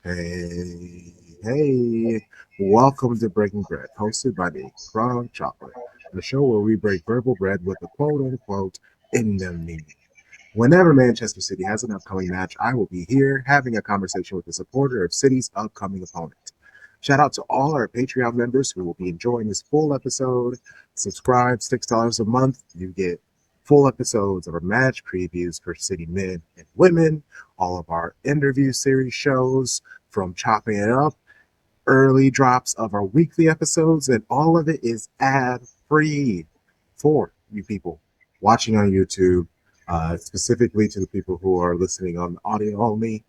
Hey, hey, welcome to Breaking Bread, hosted by me, Crunkchocolate, the show where we break verbal bread with a quote unquote in the meaning. Whenever Manchester City has an upcoming match, I will be here having a conversation with a supporter of City's upcoming opponent. Shout out to all our Patreon members who will be enjoying this full episode. Subscribe, $6 a month. You get full episodes of our match previews for City men and women, all of our interview series shows from Chopping It Up, early drops of our weekly episodes, and all of it is ad free for you people watching on YouTube. Specifically to the people who are listening on audio only,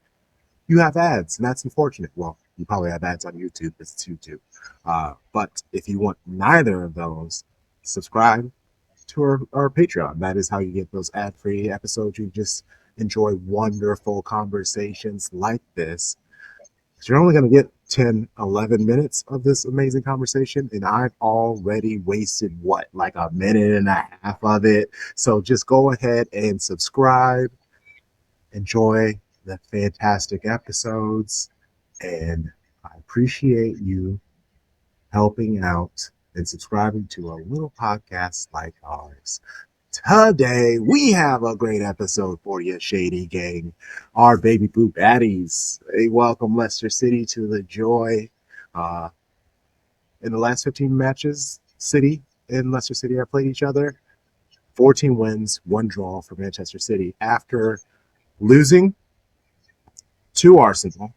you have ads, and that's unfortunate. Well, you probably have ads on YouTube. It's YouTube. But if you want neither of those, subscribe to our Patreon. That is how you get those ad-free episodes. You just enjoy wonderful conversations like this. So you're only going to get 10, 11 minutes of this amazing conversation, and I've already wasted what, like a minute and a half of it. So just go ahead and subscribe, enjoy the fantastic episodes, and I appreciate you helping out and subscribing to a little podcast like ours. Today, we have a great episode for you, Shady Gang. Our baby blue baddies. They welcome Leicester City to the joy. Uh, in the last 15 matches, City and Leicester City have played each other. 14 wins, one draw for Manchester City after losing to Arsenal.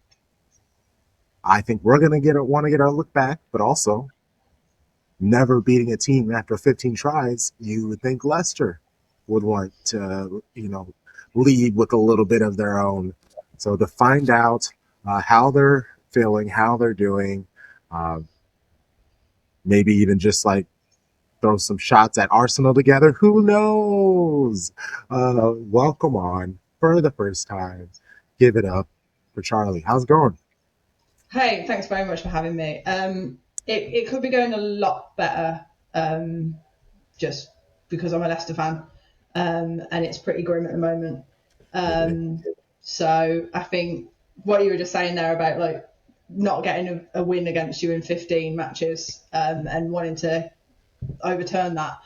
I think we're going to want to get our look back, but also never beating a team after 15 tries. You would think Leicester would want to, lead with a little bit of their own. So to find out how they're feeling, how they're doing, uh, maybe even just like throw some shots at Arsenal together. Who knows? Welcome on for the first time. Give it up for Charlie. How's it going? Hey, thanks very much for having me. It could be going a lot better, just because I'm a Leicester fan, and it's pretty grim at the moment. Um, so I think what you were just saying there about like not getting a win against you in 15 matches, and wanting to overturn that,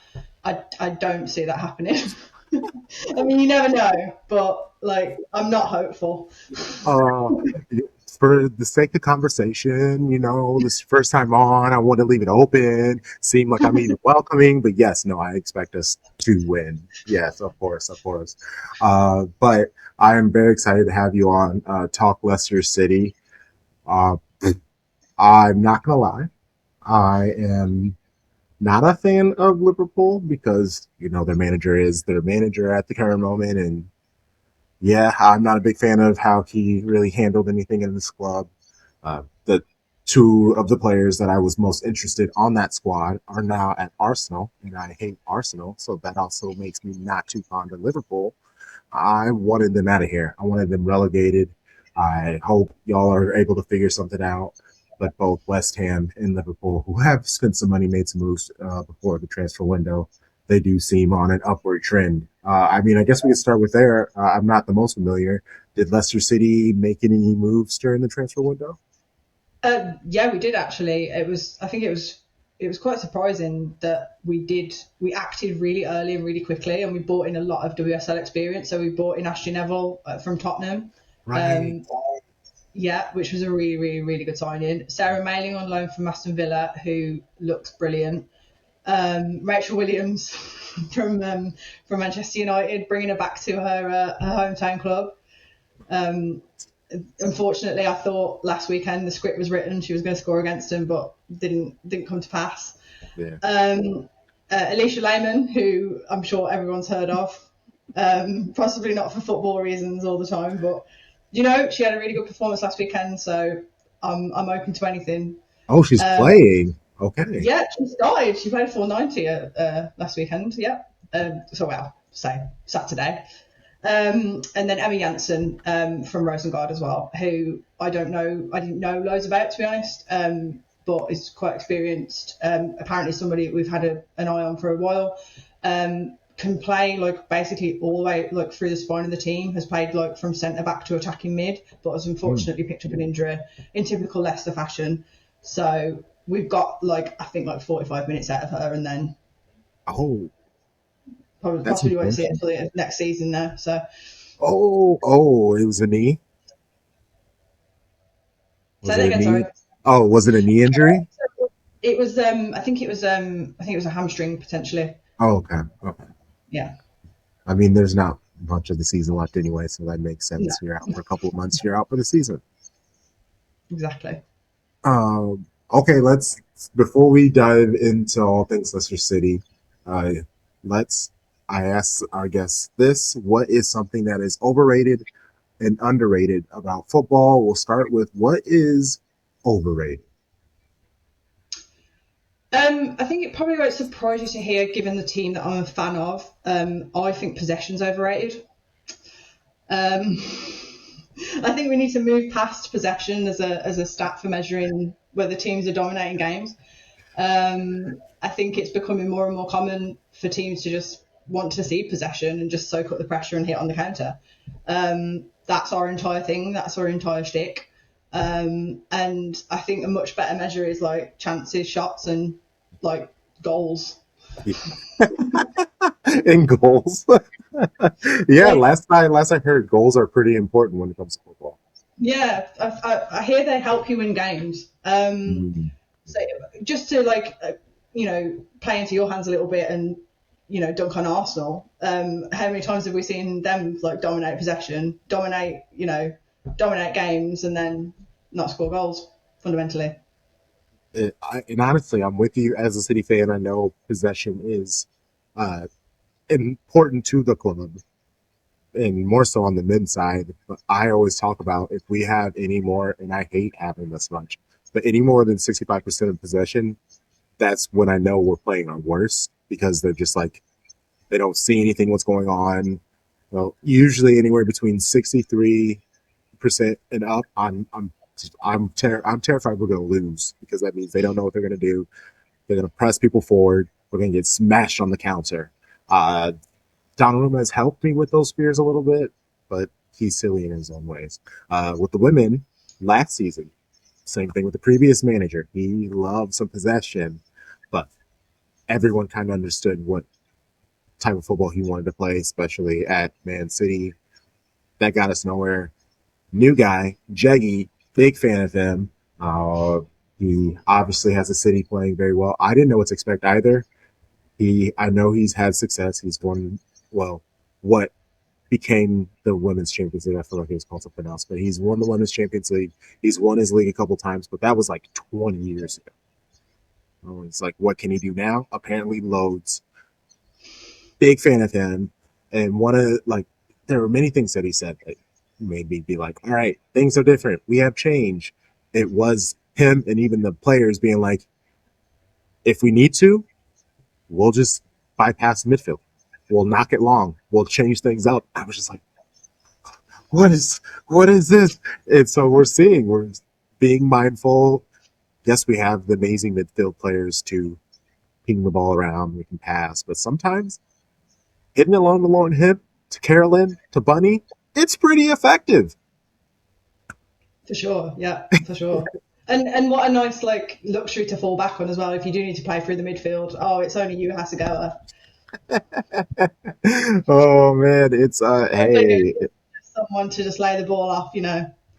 I don't see that happening. I mean, you never know, but like I'm not hopeful. Uh, for the sake of conversation, this first time on, I want to leave it open, seem like I'm even welcoming, but yes, no, I expect us to win. Yes, of course, of course. But I am very excited to have you on Talk Leicester City. Uh, I'm not gonna lie, I am not a fan of Liverpool because their manager is their manager at the current moment, and yeah, I'm not a big fan of how he really handled anything in this club. The two of the players that I was most interested on that squad are now at Arsenal, and I hate Arsenal, so that also makes me not too fond of Liverpool. I wanted them out of here. I wanted them relegated. I hope y'all are able to figure something out. But both West Ham and Liverpool, who have spent some money, made some moves before the transfer window, they do seem on an upward trend. I mean, I guess we could start with there. I'm not the most familiar. Did Leicester City make any moves during the transfer window? Yeah, we did actually. I think it was quite surprising that we acted really early and really quickly, and we bought in a lot of WSL experience. So we bought in Ashley Neville from Tottenham, Right. um, yeah, which was a really, really, really good signing. Sarah Mailing on loan from Aston Villa, who looks brilliant. Rachel Williams from Manchester United, bringing her back to her hometown club. Um, Unfortunately, I thought last weekend the script was written; she was going to score against him, but didn't come to pass. Yeah. Alicia Lehman, who I'm sure everyone's heard of, possibly not for football reasons all the time, but she had a really good performance last weekend, so I'm open to anything. Oh, she's Um, playing. Okay. yeah, she started. She played 490 last weekend. Yeah, say Saturday. And then Emma Janssen from Rosengard as well, who I didn't know loads about, to be honest, but is quite experienced. Apparently somebody we've had an eye on for a while. can play like basically all the way like through the spine of the team, has played like from centre back to attacking mid, but has Mm. unfortunately picked up an injury in typical Leicester fashion. So we've got like I think like 45 minutes out of her, and then Oh, probably that's possibly won't see it unfortunate. until the next season now. So Oh, it was a knee. say Was that it a again, sorry. knee? Oh, was it a knee injury? It was I think it was a hamstring potentially. Oh, okay. Okay. Yeah. I mean, there's not much of the season left anyway, so that makes No, sense. You're out for a couple of months. You're out for the season. exactly. Okay, let's before we dive into all things Leicester City, uh, let's I ask our guests this: what is something that is overrated and underrated about football? We'll start with what is overrated. I think it probably won't surprise you to hear, given the team that I'm a fan of, I think possession's overrated. Um, I think we need to move past possession as a stat for measuring whether teams are dominating games. I think it's becoming more and more common for teams to just want to see possession and just soak up the pressure and hit on the counter. That's our entire thing. That's our entire shtick. And I think a much better measure is like chances, shots, and like goals. In goals. Yeah, Like, last I heard, goals are pretty important when it comes to football. yeah, I hear they help you win games. Mm. So just to like, play into your hands a little bit and dunk on Arsenal. How many times have we seen them like dominate possession, dominate games, and then not score goals fundamentally? And honestly, I'm with you as a City fan. I know possession is uh, important to the club, and more so on the men's side. But I always talk about if we have any more, and I hate having this much, but any more than 65% of possession, that's when I know we're playing our worst because they're just like they don't see anything what's going on. Well, usually anywhere between 63% and up, I'm terrified we're going to lose because that means they don't know what they're going to do. They're going to press people forward. We're going to get smashed on the counter. Uh, Donnarumma has helped me with those fears a little bit, but he's silly in his own ways. With the women, last season, same thing with the previous manager. He loved some possession, but everyone kind of understood what type of football he wanted to play, especially at Man City. That got us nowhere. New guy, Jeggy, big fan of him. Uh, he obviously has the City playing very well. I didn't know what to expect either. I know he's had success. He's won, well, what became the Women's Champions League. I feel like it was called something else, but he's won the Women's Champions League. He's won his league a couple times, but that was like 20 years ago. Oh, it's like, what can he do now? Apparently, loads. Big fan of him, and one of like there were many things that he said that made me be like, all right, things are different. We have change. It was him and even the players being like, if we need to, we'll just bypass midfield. We'll knock it long. We'll change things up. I was just like, what is this? And so we're being mindful. Yes, we have the amazing midfield players to ping the ball around. We can pass, but sometimes hitting along the long hip to Carolyn to Bunny, it's pretty effective. For sure, yeah, for sure. And what a nice like luxury to fall back on as well if you do need to play through the midfield. Oh, it's only you Hasegawa. Oh man, it's All they need hey, is someone to just lay the ball off.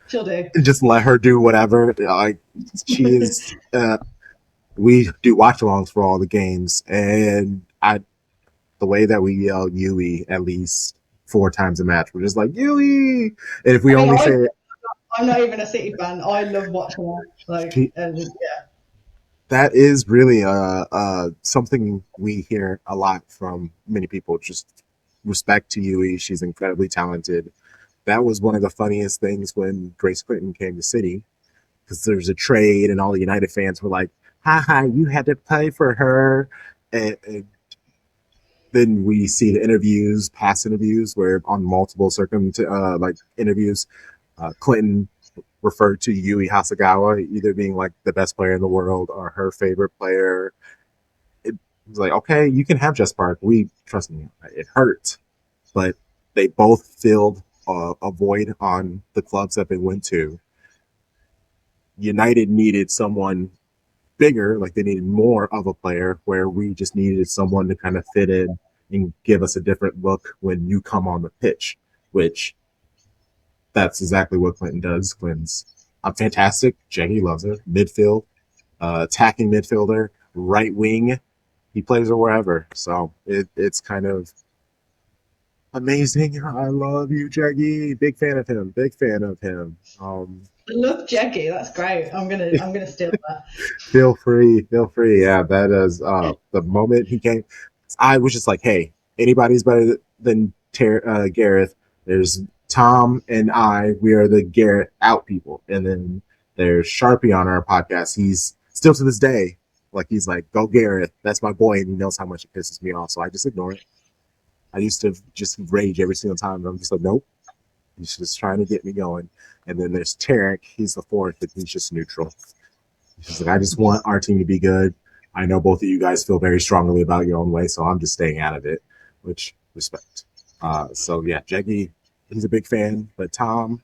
She'll do. just let her do whatever. Like she is. We do watch alongs for all the games, and I the way that we yell Yui at least 4 times a match, we're just like Yui, and if we I mean, only say I'm not even a City fan. I love watching her. Like, it, and yeah, that is really something we hear a lot from many people. Just respect to Yui, she's incredibly talented. That was one of the funniest things when Grace Clinton came to City because there's a trade and all the United fans were like, haha, you had to play for her. And then we see the interviews, past interviews, where on multiple like interviews, Clinton referred to Yui Hasegawa either being like the best player in the world or her favorite player. He's like, okay, you can have Jess Park. We trust me, it hurt, but they both filled a void on the clubs that they went to. United needed someone bigger, like they needed more of a player, where we just needed someone to kind of fit in and give us a different look when you come on the pitch, which that's exactly what Clinton does. Clinton's fantastic. Jackie loves her. Midfield, attacking midfielder, right wing. He plays her wherever. So it's kind of amazing. I love you, Jackie. Big fan of him. Big fan of him. I love Jeggy. That's great. I'm gonna steal that. Feel free, feel free. Yeah, that is the moment he came. I was just like, hey, anybody's better than Gareth. There's Tom and I. We are the Gareth out people, and then there's Sharpie on our podcast. He's still to this day like he's like, go Gareth. That's my boy, and he knows how much it pisses me off. So I just ignore it. I used to just rage every single time. And I'm just like, nope. He's just trying to get me going. And then there's Tarek. He's the fourth, and he's just neutral. She's like, I just want our team to be good. I know both of you guys feel very strongly about your own way, so I'm just staying out of it, which respect. So yeah, Jeggy, he's a big fan, but Tom,